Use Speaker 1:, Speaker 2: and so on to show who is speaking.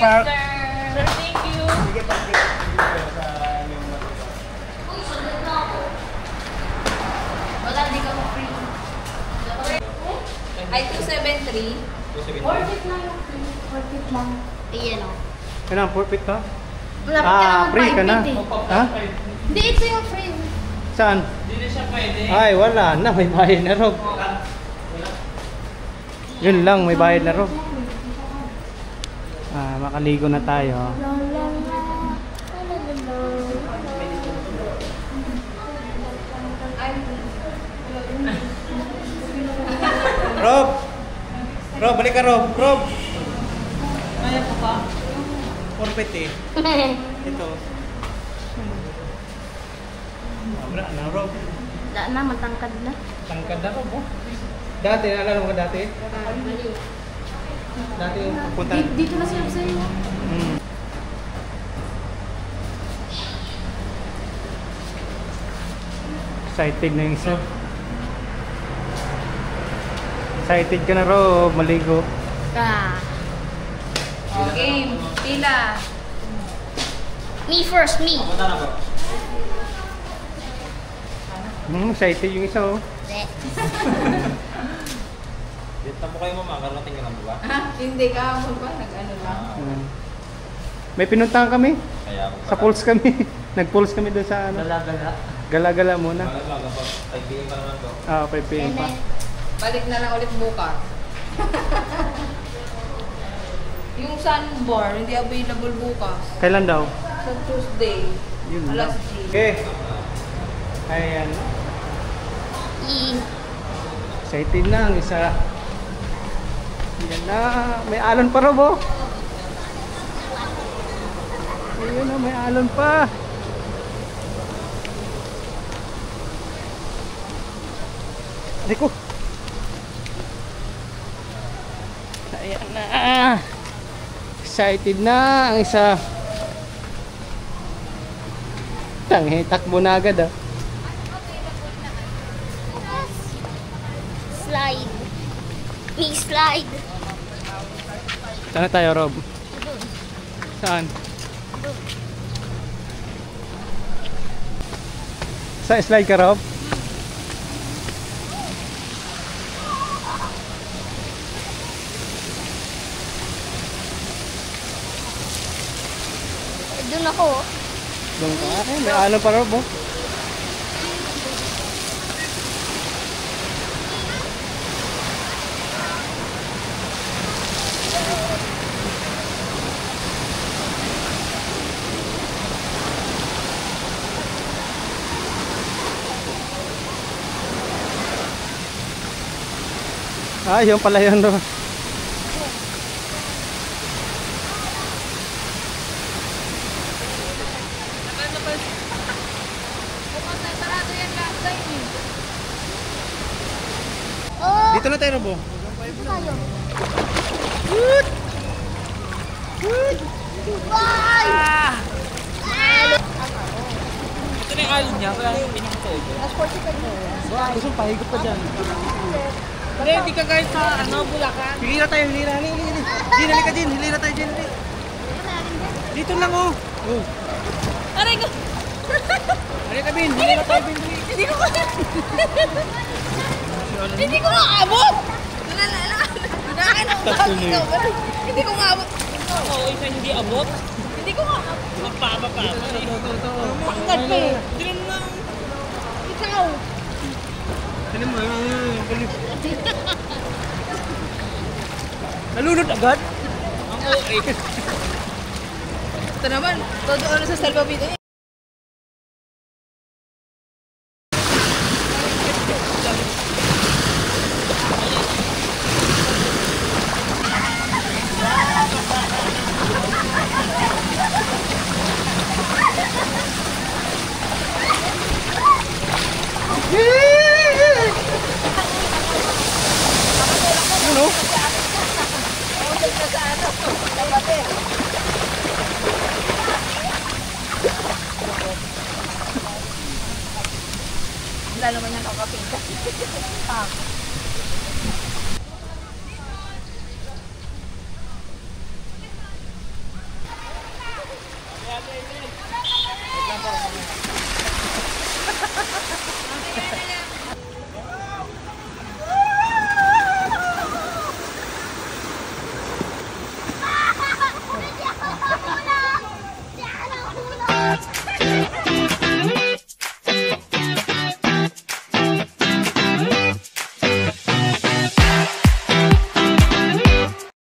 Speaker 1: Park.
Speaker 2: Sir, thank you.
Speaker 1: Sige,
Speaker 2: wala, di ka mo free. Ay, 273.
Speaker 3: 270.
Speaker 2: Forfeit lang yung free. Forfeit lang. Ayan o.
Speaker 1: Ano ang forfeit ka?
Speaker 2: Wala pa
Speaker 1: Free ka na? Ha?
Speaker 2: Hindi, ito yung free.
Speaker 1: Saan?
Speaker 3: Hindi na siya pwede.
Speaker 1: Ay, wala na. May bayad na Rob. Yun lang, may bayad na Rob. Makaligo na tayo. Rob! Rob, balik ka Rob! Rob!
Speaker 3: Kaya po pa.
Speaker 1: Forfeit eh. Ito. Wala na Rob.
Speaker 2: Wala na, matangkad na.
Speaker 1: Tangkad na Rob oh. Dati, naalala mo ka dati? Dati yung punta.
Speaker 2: Dito na sila sa'yo.
Speaker 1: Excited na yung isa. Excited ka na Rob, maligo.
Speaker 2: Okay, pila. Me first, me.
Speaker 3: Punta na po.
Speaker 1: Excited yung isa oh.
Speaker 3: Dito mo kayo mama, karating ka lang ba?
Speaker 2: Hindi ka mo ba? Nag-ano lang.
Speaker 1: May pinuntahan kami.
Speaker 3: Kaya ako
Speaker 1: Sa pools kami. Nag-pools kami doon sa ano.
Speaker 3: Gala-gala.
Speaker 1: Gala-gala muna.
Speaker 3: Gala-gala po. 5 PM pa naman po.
Speaker 1: 5 PM pa.
Speaker 2: Balik na lang ulit bukas. Yung sandbar, hindi available bukas.
Speaker 1: Kailan daw?
Speaker 2: Sa Tuesday.
Speaker 1: Yun
Speaker 2: Alas
Speaker 1: lang.
Speaker 2: 10.
Speaker 1: Okay. Ayan. Excited na ang isa. Yan na. May alon pa Rob oh. Ayun na, may alon pa. Aliko. Ayan na. Excited na ang isa. Tanghe, takbo na agad ah.
Speaker 4: Slide. Me slide.
Speaker 1: Saan na tayo Rob? Saan? Sa slide ka Rob?
Speaker 4: Doon ako.
Speaker 1: Doon ka? Ay, may alon pa Rob oh. Yun pala yun Rob. Dito na tayo Rob oh.
Speaker 4: Tayo. Bye!
Speaker 3: Ito na yung alon niya, kaya yung pinakatay.
Speaker 1: Gusto mong pahigop pa dyan.
Speaker 3: Pare, hindi ka kahit sa Bulacan.
Speaker 1: Hilira tayo, hilira. Jin, halika Jin. Hilira tayo Jin. Dito lang oh.
Speaker 2: Aray ko!
Speaker 1: Halika Bin, hilira tayo Bin.
Speaker 2: Hindi ko Hindi ko maabot! Hindi ko maabot!
Speaker 3: Oo, isa hindi abot.
Speaker 2: Hindi ko maabot!
Speaker 3: Magpapa.
Speaker 2: Pangkat pa eh!
Speaker 3: Diyan lang.
Speaker 2: Ikaw!
Speaker 1: Ano mo? Nalunod agad?
Speaker 3: Ang OA.
Speaker 2: Ito naman, todo ano sa salvavida eh.
Speaker 1: Ano?
Speaker 2: Wala naman yan ako kapinta.